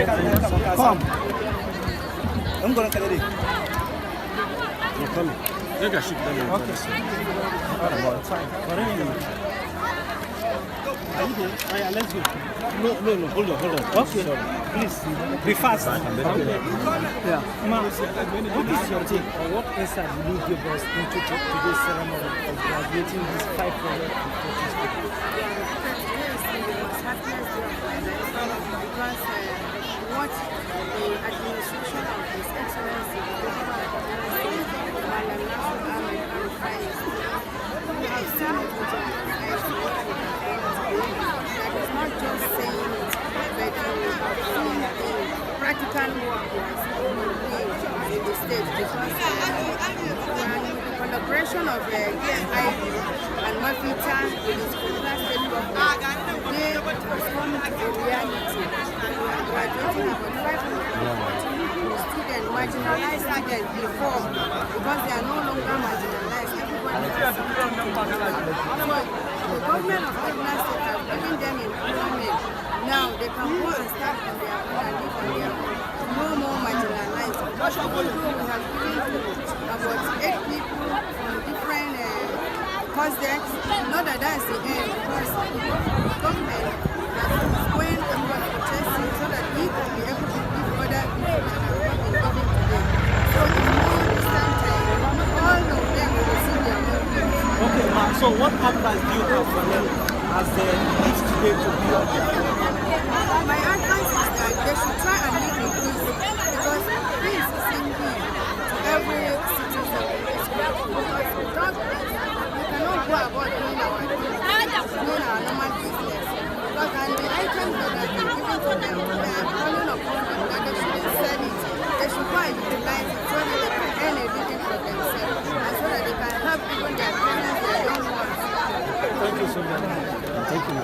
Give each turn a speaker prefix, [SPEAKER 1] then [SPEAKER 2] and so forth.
[SPEAKER 1] Come. I'm going to You're coming. You can shoot them. Okay. It's fine. Are you there? Oh, yeah, let's go. No, hold on. Okay. Sorry. Please, be fast. Okay. Yeah. Ma, what is your take or what insight will you give us into today's ceremony of graduating these 540 students?
[SPEAKER 2] Because what the administration of His Excellency, we have seen it with our eyes, that is not just saying it, but you have seen the practical work was in the state, because the collaboration of ESID and Mafita with the Scholar State Government, they transformed a reality. We are graduating about 540 students, marginalized students before, because they are no longer marginalized. Everybody has something to do. So the government of Kaduna State has given them employment. Now they can go and start on their own and live on their own. No more marginalized. Because we have given about 8 people from different concepts. Not that that's the end, because the government has going about protesting so that we can be able to give other people that are not been given today. So in more distant time, all of them will receive their own gifts.
[SPEAKER 1] Okay, ma'am. So what advice do you have for them as they live today to be on their own?
[SPEAKER 2] My advice is that they should try and live in peace, because peace is in need to every citizen. Because without peace, we cannot go about doing our normal business. Because the items that have been given to them, they are calling upon them that they shouldn't sell it. They should go and utilize it so that they can earn a living for themselves, and so that they can help even their parents, their young ones.
[SPEAKER 1] Thank you so much. Thank you.